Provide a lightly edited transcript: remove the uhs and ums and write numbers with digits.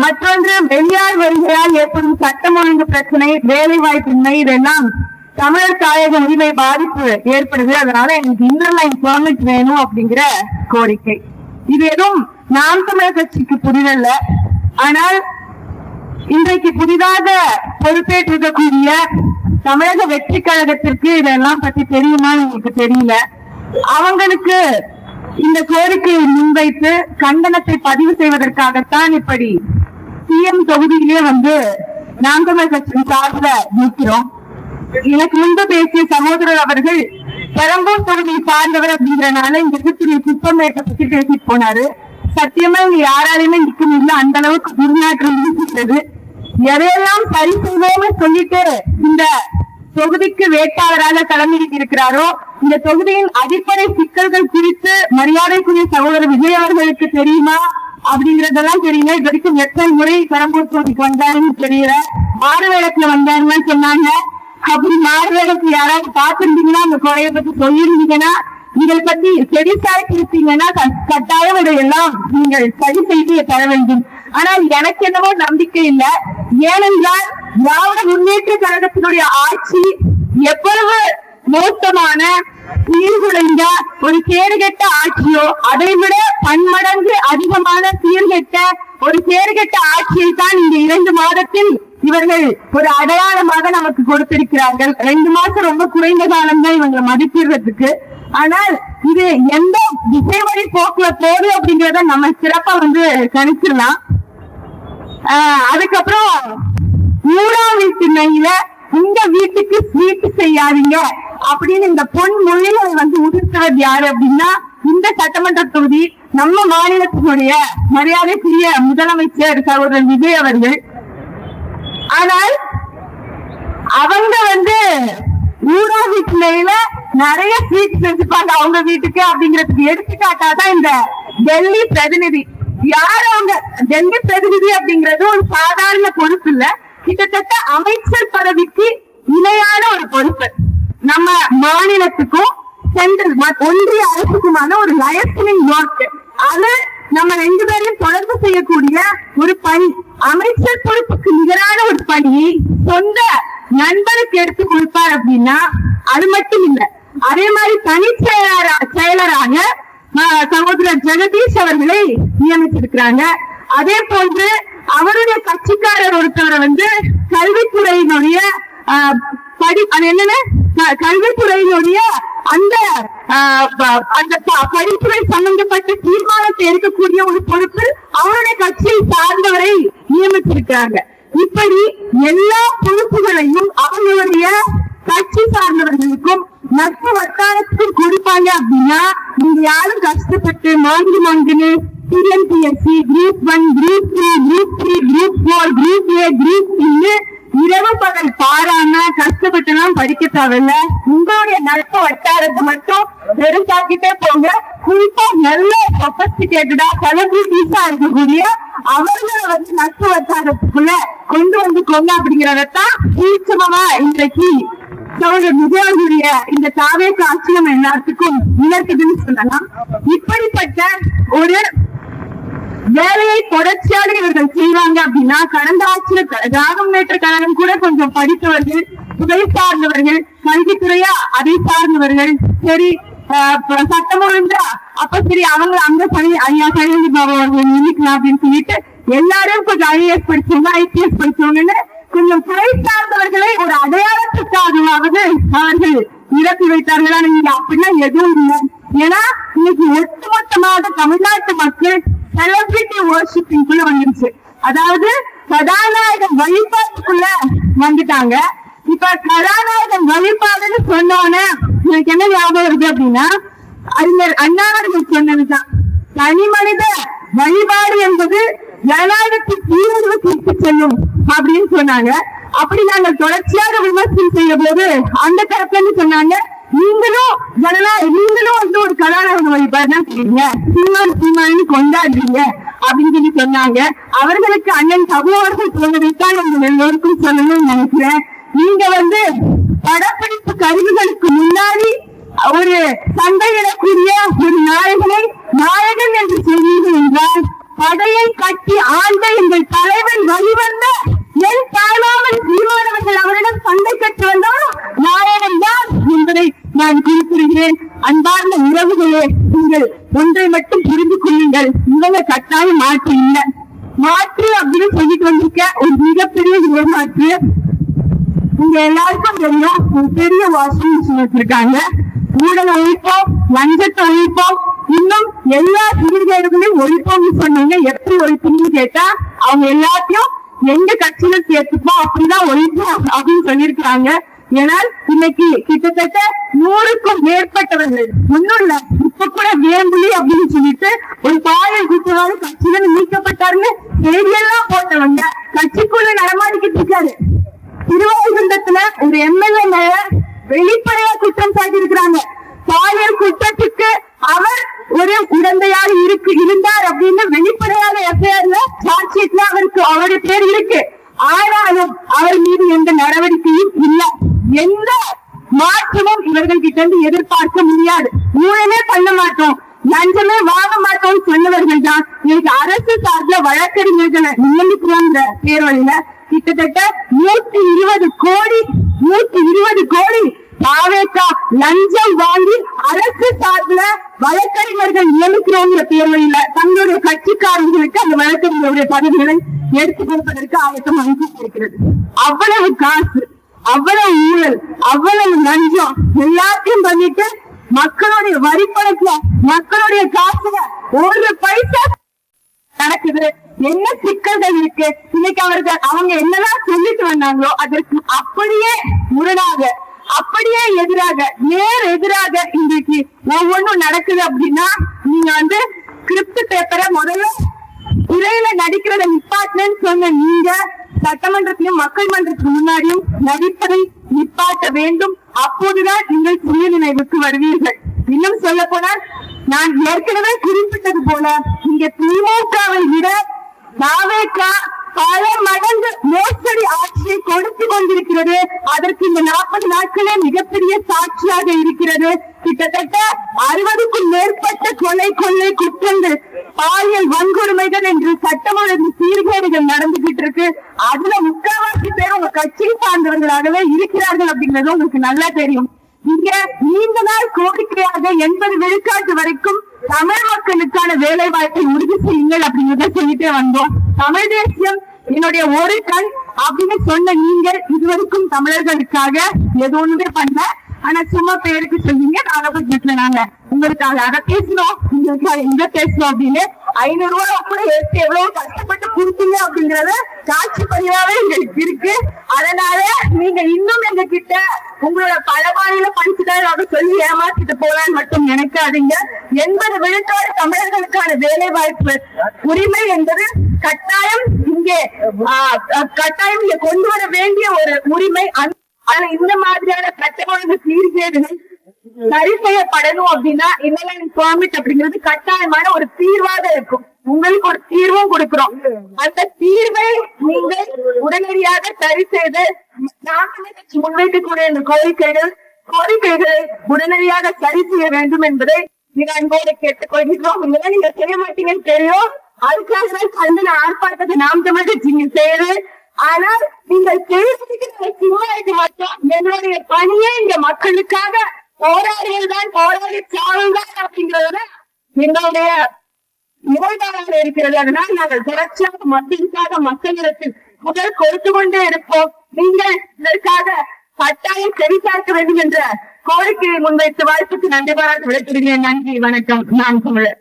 மற்றொன்று வெளியார் வருகையால் ஏற்படும் சட்டம் ஒழுங்கு பிரச்சனை, வேலை வாய்ப்பின்மை, இதெல்லாம் தமிழர் தாயக உரிமை பாதிப்பு ஏற்படுது. அதனால எனக்கு இன்டர்லைன் பெர்மிட் வேணும் அப்படிங்கிற கோரிக்கை. இது எதுவும் நாம் தமிழர் கட்சிக்கு புதிதல்ல. ஆனால் இன்றைக்கு புதிதாக பொறுப்பேற்றிருக்கக்கூடிய தமிழக வெற்றி கழகத்திற்கு இதெல்லாம் பத்தி தெரியுமான்னு எனக்கு தெரியல. அவங்களுக்கு இந்த கோரிக்கையை முன்வைத்து கண்டனத்தை பதிவு செய்வதற்காகத்தான் இப்படி சிஎம் தொகுதியிலே நாம் தமிழர் கட்சியின் சார்பில் நிற்கிறோம். எனக்கு முன்பு பேசிய சகோதரர் அவர்கள் பெரம்பூர் தொகுதியை சார்ந்தவர் அப்படிங்கிறனால இங்க இருக்கக்கூடிய குப்பமேட்டை பத்தி பேசிட்டு போனாரு. சத்தியமா இங்க யாராலையுமே நிற்க முடியல, அந்த அளவுக்கு துர்நாற்றம் இருக்கிறது. எதையெல்லாம் சரி செய்வோம்னு சொல்லிட்டு இந்த தொகுதிக்கு வேட்பாளராக களமிறங்கி இருக்கிறாரோ, இந்த தொகுதியின் அடிப்படை சிக்கல்கள் குறித்து மரியாதைக்குரிய சகோதரர் விஜய் அவர்களுக்கு தெரியுமா அப்படிங்கறதெல்லாம் தெரியல. இது வரைக்கும் எத்தனை முறை பெரம்பூர் தொகுதிக்கு வந்தாருன்னு தெரியல. மாறுவேடத்துல வந்தாருன்னு சொன்னாங்க. அப்படி மாறுவேடத்துல யாராவது பார்த்திருந்தீங்கன்னா அந்த குறைய பத்தி சொல்லியிருந்தீங்கன்னா, இதை பத்தி செடிசாய்க்கு இருப்பீங்கன்னா கட்டாயம் இதையெல்லாம் நீங்கள் சரி செய்து தர வேண்டும். ஆனால் எனக்கு என்னவோ நம்பிக்கை இல்லை. ஏனென்றால் திராவிட முன்னேற்ற கழகத்தினுடைய ஆட்சி எவ்வளவு மோசமான சீர்குலைந்த ஒரு கேடுகெட்ட ஆட்சியோ அதை விட பன்மடங்கு அதிகமான சீர்கெட்ட ஒரு கேடுகெட்ட ஆட்சியை தான் இந்த 2 மாதத்தில் இவர்கள் ஒரு அடையாளமாக நமக்கு கொடுத்திருக்கிறார்கள். 2 மாசம் ரொம்ப குறைந்த காலம் தான் இவங்களை மதிப்பிடுறதுக்கு. ஆனால் இது எந்த திசை வழி போக்குல போகுது அப்படிங்கறத நம்ம சிறப்பா கணிச்சிடலாம். அதுக்கப்புறம் 100ஆம் வீட்டு நெய்யில இந்த வீட்டுக்கு ஸ்வீட் செய்யாதீங்க அப்படின்னு இந்த பொன் மொழியில உதிர்த்தது யாரு அப்படின்னா இந்த சட்டமன்ற தொகுதி நம்ம மாநிலத்தினுடைய மரியாதைக்குரிய முதலமைச்சர் சகோதரர் விஜய் அவர்கள். ஆனால் அவங்க 100ஆம் வீட்டு நெய்யில நிறைய ஸ்வீட் செஞ்சுப்பாங்க அவங்க வீட்டுக்கு அப்படிங்கிறதுக்கு எடுத்துக்காட்டாதான் இந்த டெல்லி பிரதிநிதி. யார் அவங்க? டெல்லி பிரதிநிதி அப்படிங்கிறது ஒரு சாதாரண பொறுப்பு இல்ல, கிட்டத்தட்ட அமைச்சர் பதவிக்கு இணையான ஒரு பொறுப்பு. நம்ம மாநிலத்துக்கும் சென்ட்ரல் ஒன்றிய அரசுக்குமான ஒரு லயசனிங் ஒர்க். அது நம்ம 2 பேரையும் தொடர்பு செய்யக்கூடிய ஒரு பணி. அமைச்சர் பொறுப்புக்கு நிகரான ஒரு பணியை சொந்த நண்பருக்கு எடுத்து கொடுப்பார் அப்படின்னா அது மட்டும் இல்ல, அதே மாதிரி தனி செயலராக சகோதரர் ஜெகதீஷ் அவர்களை நியமித்திருக்கிறாங்க. அதே போன்று அவருடைய கட்சிக்காரர் ஒருத்தவரை கல்வித்துறையினுடைய கல்வித்துறையினுடைய அந்த படிப்புரை சம்பந்தப்பட்ட தீர்மானத்தை எடுக்கக்கூடிய ஒரு பொறுப்பு அவருடைய கட்சியை சார்ந்தவரை நியமித்திருக்கிறாங்க. இப்படி எல்லா பொறுப்புகளையும் அவங்களுடைய கட்சி சார்ந்தவர்களுக்கும் நட்பு வட்டாரத்துக்கும் கொடுப்பாங்க. அப்படின்னா நீங்க யாரும் கஷ்டப்பட்டு மாங்குன்னு TNPSC group 1, group 2, group 3, group 4, group A, group இரவு பகல் பாராம கஷ்டப்பட்டு எல்லாம் படிக்க தேவையில்ல. உங்களுடைய நட்பு வட்டாரத்தை மட்டும் பெருசாக்கிட்டே போங்க. குறிப்பா நல்ல சொபஸ்டிகேட்டடா செலிபிரிட்டிஸா இருக்கக்கூடிய அவர்களை நட்பு வட்டாரத்துக்குள்ள கொண்டு கொங்க அப்படிங்கறதான் சூட்சமா இன்றைக்கு விஜயனுடைய இந்த தாவேக்கு ஆட்சி நம்ம எல்லாத்துக்கும் உணர்த்துதுன்னு சொல்லலாம். இப்படிப்பட்ட ஒரு வேலையை தொடர்ச்சியாக இவர்கள் செய்வாங்க அப்படின்னா கடந்த ஆட்சியில் திராவிட முன்னேற்ற கழகம் கூட கொஞ்சம் படித்தவர்கள், துறை சார்ந்தவர்கள், கல்வித்துறையா அதை சார்ந்தவர்கள், சரி சட்டம் ஒழுங்கா அப்ப சரி அவங்க அங்க ஐயா சைலந்தி பாபா அவர்கள் நினைக்கலாம் அப்படின்னு சொல்லிட்டு எல்லாரும் கொஞ்சம் ஐஏஎஸ் படிச்சவங்க ஐபிஎஸ் படிச்சவங்கன்னு கொஞ்சம் துறை சார்ந்தவர்களை ஒரு அடையாளத்துக்காகவாவது அவர்கள் இறக்கி வைத்தார்களா? நீங்க அப்படின்னா எதுவும் இல்லை. ஏன்னா இன்னைக்கு ஒட்டுமொத்தமாக தமிழ்நாட்டு மக்கள் செலிபிரிட்டி வர்ஷிப்பிங்குள்ள வந்துருச்சு. அதாவது கதாநாயகன் வழிபாட்டுக்குள்ள வந்துட்டாங்க. இப்ப கதாநாயகன் வழிபாடுன்னு சொன்னோன்னே எனக்கு என்ன ஞாபகம் இருக்கு அப்படின்னா அறிஞர் அண்ணா அவர்கள் சொன்னதுதான், தனி மனித வழிபாடு என்பது ஜனநாயகத்தின் தீவிரங்களுக்கு இட்டு செல்லும் அப்படின்னு சொன்னாங்க. அப்படி நாங்கள் தொடர்ச்சியாக விமர்சனம் செய்ய போது அந்த தரப்புல சொன்னாங்க, நீங்களும் ஒரு கதாநாயக வழிபாடு தான் செய்யுங்க, சீமான்னு கொண்டாடுறீங்க அப்படின்னு சொல்லி சொன்னாங்க. அவர்களுக்கு அண்ணன் சபு அவர்கள் சொன்னதைத்தான் நம்ம எல்லோருக்கும் சொல்லணும்னு நினைக்கிறேன். நீங்க படப்பிடிப்பு கருவிகளுக்கு முன்னாடி ஒரு சண்டையிடக்கூடிய ஒரு நாயகனை நாயகன் என்று சொல்வீர்கள் என்றால் படையை கட்டி ஆண்ட எங்கள் தலைவன் வழிவந்த என் தாய்மாமன் சீமானவர்கள் அவரிடம் சண்டை கட்டு வந்தாலும் நாயகன் தான் என்பதை நான் குறிப்பிடுகிறேன். அன்பார்ந்த உறவுகளே, நீங்கள் ஒன்றை மட்டும் புரிந்து கொள்ளுங்கள், இவங்க கட்டாயம் மாற்று இல்லை. மாற்று அப்படின்னு சொல்லிட்டு வந்திருக்க ஒரு மிகப்பெரிய ஏமாற்று. இங்க எல்லாருக்கும் தெரியும், ஒரு பெரிய வாஷிங் மிஷின் வச்சிருக்காங்க. ஊழலை ஒழிப்போம், லஞ்சத்தை ஒழிப்போம், இன்னும் எல்லா சீர்கேடுகளையும் ஒழிப்போம்னு சொன்னீங்க. எப்படி ஒழிப்புன்னு கேட்டா அவங்க எல்லாத்தையும் எங்க கட்சியில சேர்த்துப்போம், அப்படிதான் ஒழிப்போம் அப்படின்னு சொல்லியிருக்காங்க. ஏனால் இன்னைக்கு கிட்டத்தட்ட 100க்கும் மேற்பட்டவர்கள் ஒன்னும் இல்ல, இப்ப கூட வேம்புலி அப்படின்னு சொல்லிட்டு ஒரு பாலியல் குற்றவாளி கட்சியில நீக்கப்பட்டாருன்னு செய்தியெல்லாம் போட்டவங்க கட்சிக்குள்ள நடமாடிக்கிட்டு இருக்காரு. திருவாரூர்ல ஒரு எம்எல்ஏ மேல வெளிப்படையா குற்றம் சாட்டி இருக்கிறாங்க. பாலியல் குற்றத்துக்கு அவர் ஒரு உடந்தையாக இருந்தார் அப்படின்னு வெளிப்படையாக எஃப்ஐஆர்ல சாட்சியத்துல அவருடைய பேர் இருக்கு. ஆனாலும் அவர் மீது எந்த நடவடிக்கையும் இல்லை. எந்த மாற்றமும் இவர்கள் கிட்ட இருந்து எதிர்பார்க்க முடியாது. ஊழலே பண்ண மாட்டோம், லஞ்சமே வாங்க மாட்டோம் சொன்னவர்கள் தான் இன்னைக்கு அரசு சார்பில் வழக்கறிஞர்களை நியமிக்கிறாங்க. பேரொழியில கிட்டத்தட்ட 120 கோடி பாவேக்கா லஞ்சம் வாங்கி அரசு சார்பில் வழக்கறிஞர்கள் நியமிக்கிறோங்கிற பேரொழியில தங்களுடைய கட்சிக்காரர்களுக்கு அந்த வழக்கறிஞருடைய பதவிகளை எடுத்துக் கொடுப்பதற்கு ஆயத்தம் அனுப்பியிருக்கிறது. அவ்வளவு காசு, அவ்வளவு ஊழல், அவ்வளவு லஞ்சம் எல்லாத்தையும் பண்ணிட்டு மக்களுடைய வரிப்பணத்துல மக்களுடைய காசுல ஒரு பைசா நடக்குது. என்ன சிக்கல்கள் இருக்கு? இன்னைக்கு அவங்க என்னெல்லாம் சொல்லிட்டு வந்தாங்களோ அதற்கு அப்படியே முரணாக, அப்படியே எதிராக, நேர் எதிராக இன்றைக்கு ஒவ்வொன்றும் நடக்குது. அப்படின்னா நீங்க ஸ்கிரிப்ட் பேப்பரை முதல்ல துறையில நடிக்கிறத நிப்பாட்டன்னு சொன்ன நீங்க சட்டமன்றத்திலும் மக்கள் மன்றத்துக்கு முன்னாடியும் நடிப்பதை நிப்பாட்ட வேண்டும். அப்போதுதான் நீங்கள் சுய நினைவுக்கு வருவீர்கள். இன்னும் சொல்ல போனால் நான் ஏற்கனவே குறிப்பிட்டது போல இங்க திமுகவை விட தாவேகா பல மடங்கு மோசடி ஆட்சியை கொடுத்து கொண்டிருக்கிறது. அதற்கு இந்த 40 நாட்களே மிகப்பெரிய சாட்சியாக இருக்கிறது. கிட்டத்தட்ட 60க்கும் மேற்பட்ட கொலை குற்றங்கள், பாலியல் வன்கொடுமைகள் என்று சட்டம் ஒழுங்கு சீர்கேடுகள் நடந்துகிட்டு இருக்கு. அதுல முக்கால்வாசி பேர் உங்க கட்சியை சார்ந்தவர்களாகவே இருக்கிறார்கள் அப்படிங்கிறது உங்களுக்கு நல்லா தெரியும். இங்க நீண்ட நாள் கோரிக்கையாக 80 விழுக்காட்டு வரைக்கும் தமிழ் மக்களுக்கான வேலை வாய்ப்பை உறுதி செய்யுங்கள் அப்படிங்கிறத சொல்லிட்டே வந்தோம். தமிழ் தேசியம் என்னுடைய ஒரு கண் அப்படின்னு சொன்ன நீங்கள் இதுவரைக்கும் தமிழர்களுக்காக ஏதோ ஒண்ணுமே பண்ண, ஆனா சும்மா பேருக்கு சொன்னீங்க. நாங்க உங்களுக்காக அதை பேசணும், உங்களுக்காக எங்க பேசணும் அப்படின்னு 500 ரூபாய் கூட எடுத்து எவ்வளவு கஷ்டப்பட்டு கொடுத்தீங்க அப்படிங்கறத காட்சி பதிவாவே எங்களுக்கு இருக்கு. அதனால நீங்க இன்னும் எங்க கிட்ட உங்களோட பல மாநில பணிச்சுதான் சொல்லி ஏமாத்திட்டு போலான்னு மட்டும் நினைக்காதீங்க. 80 விழுக்காடு தமிழர்களுக்கான வேலை வாய்ப்பு உரிமை என்பது கட்டாயம் இங்கே கொண்டு வர வேண்டிய ஒரு உரிமை. ஆனா இந்த மாதிரியான சட்டம் ஒழுங்கு சீர்கேடுகள் சரி செய்யப்படணும் அப்படின்னா இல்லைன்னு பெர்மிட் அப்படிங்கிறது கட்டாயமான ஒரு தீர்வாக இருக்கும். உங்களுக்கு ஒரு தீர்வும் கொடுக்கிறோம். அந்த தீர்வை நீங்கள் உடனடியாக சரி செய்து முன்வைக்கக்கூடிய இந்த கோரிக்கைகளை உடனடியாக சரி செய்ய வேண்டும் என்பதை மிக அன்போடு கேட்டுக்கொள்கிறோம். இதெல்லாம் நீங்க செய்ய மாட்டீங்கன்னு தெரியும். அதுக்காக கண்டன ஆர்ப்பாட்டத்தை நாம் தமிழ் கட்சி செய்யுது. ஆனால் நீங்கள் செய்வதற்கு மட்டும் என்னுடைய பணியே இந்த மக்களுக்காக போராடியதுதான், போராடி சாவுதான் அப்படிங்கிறத எங்களுடைய நிகழ்வாக இருக்கிறது. அதனால் நாங்கள் தொடர்ச்சியாக மக்களுக்காக மக்களிடத்தில் முதல் கொடுத்து கொண்டே இருப்போம். நீங்கள் இதற்காக கட்டாயம் செவிசார்க்க வேண்டும் என்ற கோரிக்கையை முன்வைத்து வாழ்த்துக்கு நன்றி பாராட்டு விடைபெறுகிறேன். நன்றி, வணக்கம். நான் தமிழர்.